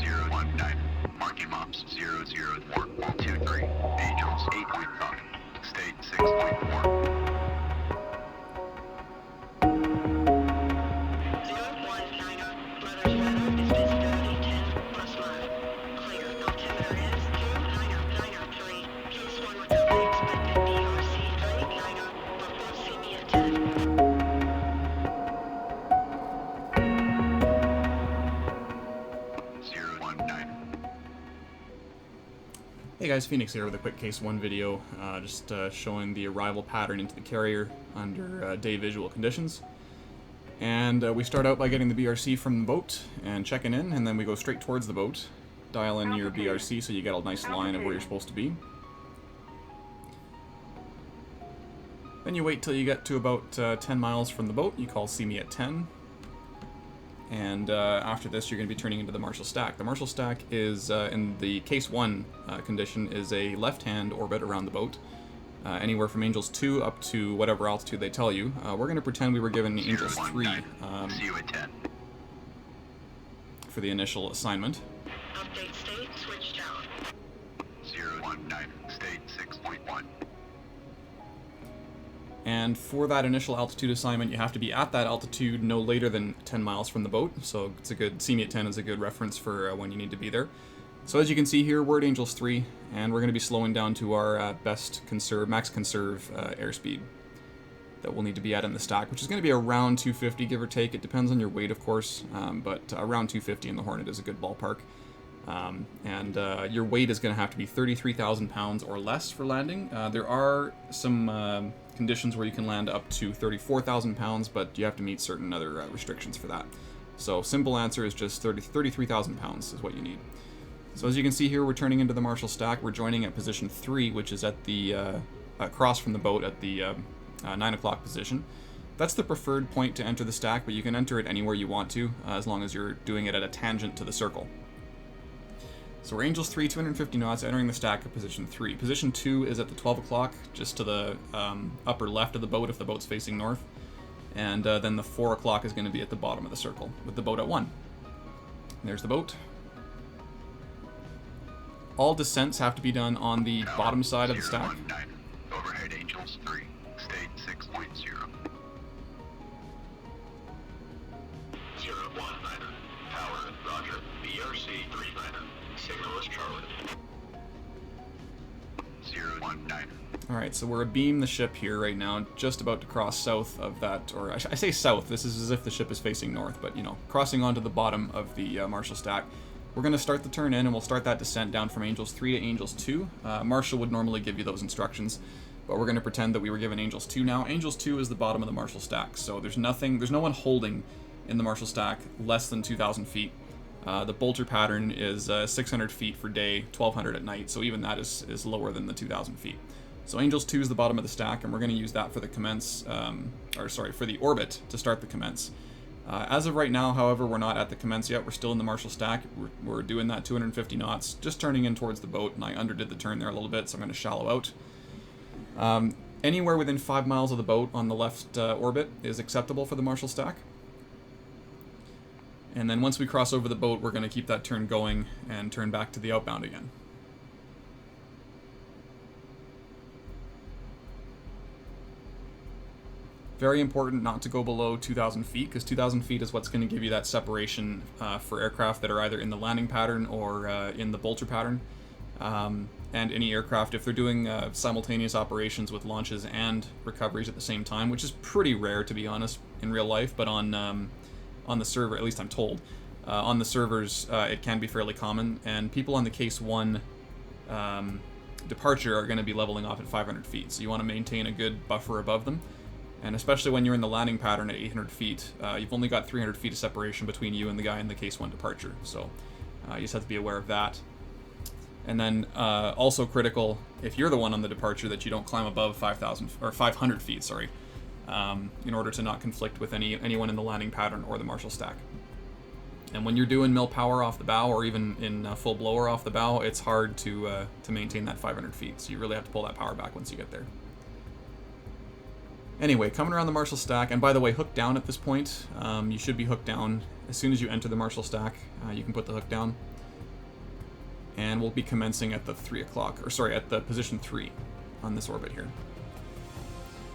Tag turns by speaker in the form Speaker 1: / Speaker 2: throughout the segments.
Speaker 1: 019. Marking mops 004.23. Angels 8.5. State 6.4.
Speaker 2: Hey guys, Phoenix here with a quick Case 1 video, just showing the arrival pattern into the carrier under day visual conditions. And we start out by getting the BRC from the boat and checking in, and then we go straight towards the boat. Dial in your BRC so you get a nice line of where you're supposed to be. Then you wait till you get to about 10 miles from the boat. You call see me at 10. And after this, you're going to be turning into the Marshall Stack. The Marshall Stack is, in the Case 1 condition, is a left-hand orbit around the boat, anywhere from Angels 2 up to whatever altitude they tell you. We're going to pretend we were given Angels 3
Speaker 1: See you at 10.
Speaker 2: for the initial assignment.
Speaker 3: Update state switched out.
Speaker 1: 019. State 6.1.
Speaker 2: And for that initial altitude assignment, you have to be at that altitude no later than 10 miles from the boat. So it's a good, see me at 10 is a good reference for when you need to be there. So as you can see here, we're at Angels 3, and we're going to be slowing down to our max conserve airspeed that we'll need to be at in the stack, which is going to be around 250, give or take. It depends on your weight, of course, but around 250 in the Hornet is a good ballpark. Your weight is going to have to be 33,000 pounds or less for landing. There are some conditions where you can land up to 34,000 pounds, but you have to meet certain other restrictions for that. So simple answer is just 33,000 pounds is what you need. So as you can see here, we're turning into the Marshall Stack. We're joining at position 3, which is at the across from the boat at the 9 o'clock position. That's the preferred point to enter the stack, but you can enter it anywhere you want to, as long as you're doing it at a tangent to the circle. So we're Angels 3, 250 knots, entering the stack at position 3. Position 2 is at the 12 o'clock, just to the upper left of the boat if the boat's facing north. And then the 4 o'clock is going to be at the bottom of the circle, with the boat at 1. There's the boat. All descents have to be done on the bottom side of the stack.
Speaker 1: 019. Overhead Angels 3. State 6.0. 019. Power, roger. BRC 39er. Signal is Charlie. 019.
Speaker 2: Alright, so we're abeam the ship here right now, just about to cross south of that, or I say south, this is as if the ship is facing north, but you know, crossing onto the bottom of the Marshall Stack. We're going to start the turn in, and we'll start that descent down from Angels 3 to Angels 2. Marshall would normally give you those instructions, but we're going to pretend that we were given Angels 2 now. Angels 2 is the bottom of the Marshall Stack, so there's no one holding in the Marshall Stack less than 2,000 feet. The bolter pattern is 600 feet for day, 1,200 at night, so even that is lower than the 2,000 feet. So Angels 2 is the bottom of the stack, and we're going to use that for the for the orbit to start the commence. As of right now, however, we're not at the commence yet. We're still in the Marshall Stack. We're doing that 250 knots, just turning in towards the boat, and I underdid the turn there a little bit, so I'm going to shallow out. Anywhere within 5 miles of the boat on the left orbit is acceptable for the Marshall Stack. And then once we cross over the boat, we're going to keep that turn going and turn back to the outbound again. Very important not to go below 2,000 feet, because 2,000 feet is what's going to give you that separation for aircraft that are either in the landing pattern or in the bolter pattern. And any aircraft, if they're doing simultaneous operations with launches and recoveries at the same time, which is pretty rare, to be honest, in real life, but on the server, at least I'm told, on the servers, it can be fairly common, and people on the Case 1 departure are going to be leveling off at 500 feet, so you want to maintain a good buffer above them. And especially when you're in the landing pattern at 800 feet, you've only got 300 feet of separation between you and the guy in the Case 1 departure. So you just have to be aware of that. And then also critical, if you're the one on the departure, that you don't climb above 500 feet, sorry, in order to not conflict with anyone in the landing pattern or the Marshall Stack. And when you're doing mill power off the bow, or even in full blower off the bow, it's hard to maintain that 500 feet. So you really have to pull that power back once you get there. Anyway, coming around the Marshall Stack, and by the way, hook down at this point. You should be hooked down as soon as you enter the Marshall Stack. You can put the hook down. and we'll be commencing at the 3 o'clock, or sorry, at the position 3 on this orbit here.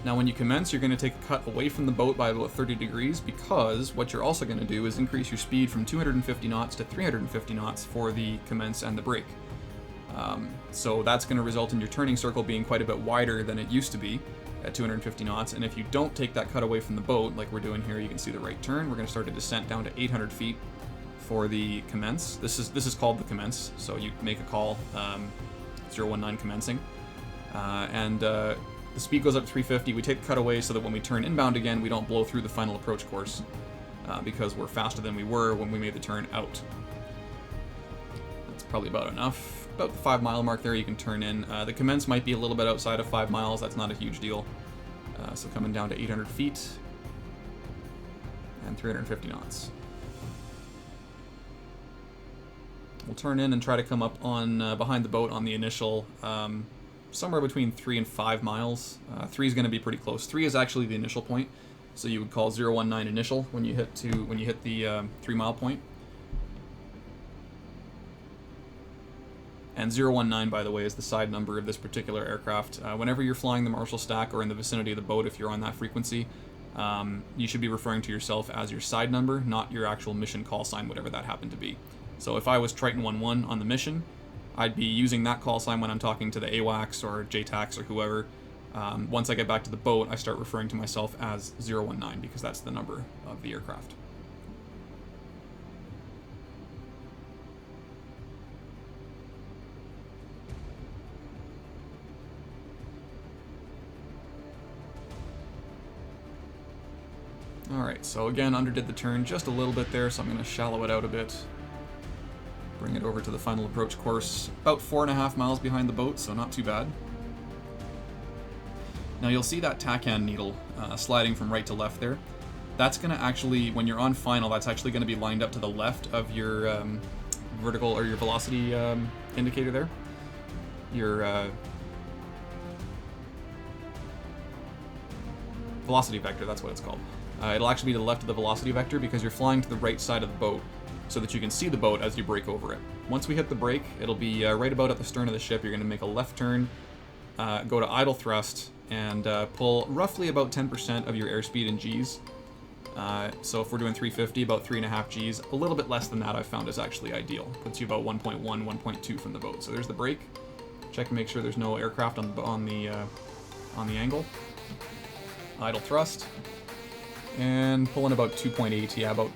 Speaker 2: Now when you commence, you're going to take a cut away from the boat by about 30 degrees, because what you're also going to do is increase your speed from 250 knots to 350 knots for the commence and the brake. So that's going to result in your turning circle being quite a bit wider than it used to be at 250 knots, and if you don't take that cut away from the boat, like we're doing here, you can see the right turn. We're going to start a descent down to 800 feet for the commence. This is called the commence, so you make a call, 019 commencing, and the speed goes up to 350. We take the cut away so that when we turn inbound again, we don't blow through the final approach course, because we're faster than we were when we made the turn out. That's probably about enough. About the 5 mile mark there, you can turn in. The commence might be a little bit outside of 5 miles. That's not a huge deal. So coming down to 800 feet and 350 knots. We'll turn in and try to come up on behind the boat on the initial, somewhere between 3 and 5 miles. 3 is going to be pretty close. 3 is actually the initial point, so you would call 019 initial when you hit the 3 mile point. And 019, by the way, is the side number of this particular aircraft. Whenever you're flying the Marshall stack or in the vicinity of the boat, if you're on that frequency, you should be referring to yourself as your side number, not your actual mission call sign, whatever that happened to be. So if I was Triton 11 on the mission, I'd be using that call sign when I'm talking to the AWACS or JTACs or whoever. Once I get back to the boat, I start referring to myself as 019 because that's the number of the aircraft. Alright, so again, underdid the turn just a little bit there, so I'm going to shallow it out a bit. Bring it over to the final approach course, about 4.5 miles behind the boat, so not too bad. Now you'll see that tack hand needle sliding from right to left there. That's going to actually, when you're on final, that's actually going to be lined up to the left of your vertical, or your velocity indicator there. Your velocity vector, that's what it's called. It'll actually be to the left of the velocity vector because you're flying to the right side of the boat so that you can see the boat as you brake over it. Once we hit the brake, it'll be right about at the stern of the ship. You're going to make a left turn, go to idle thrust, and pull roughly about 10% of your airspeed in Gs. So if we're doing 350, about 3.5 Gs. A little bit less than that I've found is actually ideal. Puts you about 1.1, 1.2 from the boat. So there's the brake. Check and make sure there's no aircraft on the angle. Idle thrust. And pulling about 2.8, yeah, about,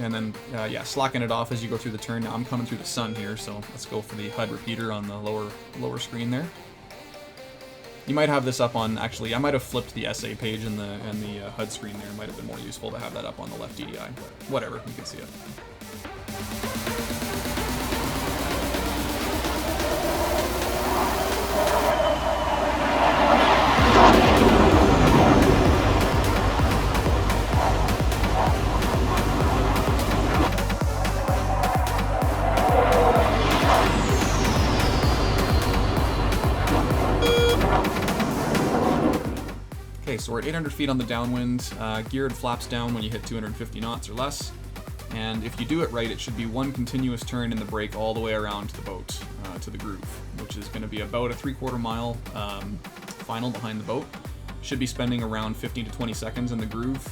Speaker 2: and then, yeah, slacking it off as you go through the turn. Now I'm coming through the sun here, so let's go for the HUD repeater on the lower screen there. You might have this up on, actually, I might have flipped the SA page in the HUD screen there. It might have been more useful to have that up on the left DDI, but whatever, you can see it. Okay, so we're at 800 feet on the downwind. Geared flaps down when you hit 250 knots or less. And if you do it right, it should be one continuous turn in the brake all the way around the boat, to the groove, which is going to be about a 3/4 mile final behind the boat. Should be spending around 15 to 20 seconds in the groove.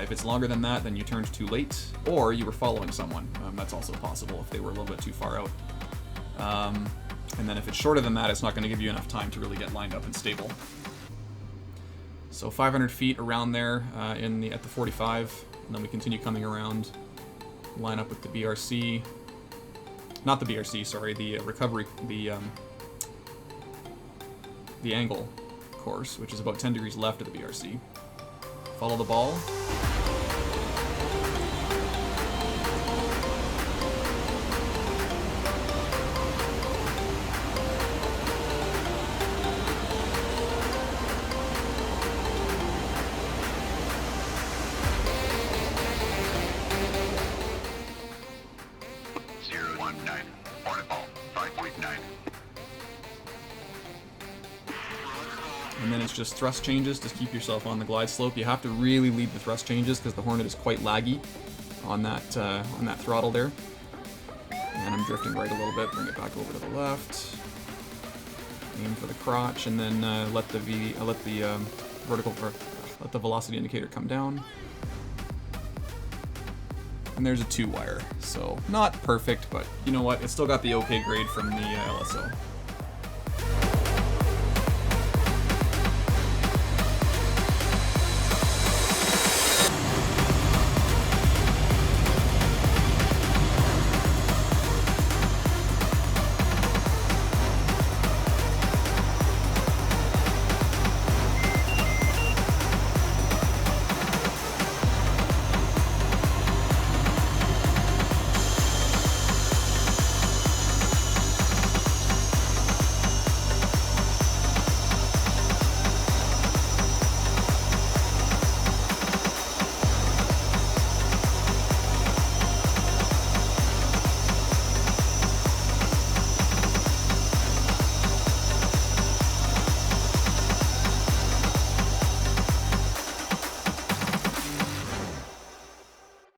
Speaker 2: If it's longer than that, then you turned too late, or you were following someone. That's also possible if they were a little bit too far out. And then if it's shorter than that, it's not going to give you enough time to really get lined up and stable. So 500 feet around there at the 45, and then we continue coming around, line up with the BRC, not the BRC, sorry, the recovery, the angle course, which is about 10 degrees left of the BRC. Follow the ball. And then it's just thrust changes to keep yourself on the glide slope. You have to really lead the thrust changes because the Hornet is quite laggy on that throttle there. And I'm drifting right a little bit, bring it back over to the left. Aim for the crotch, and then let the velocity indicator come down. And there's a 2-wire, so not perfect, but you know what? It's still got the okay grade from the LSO.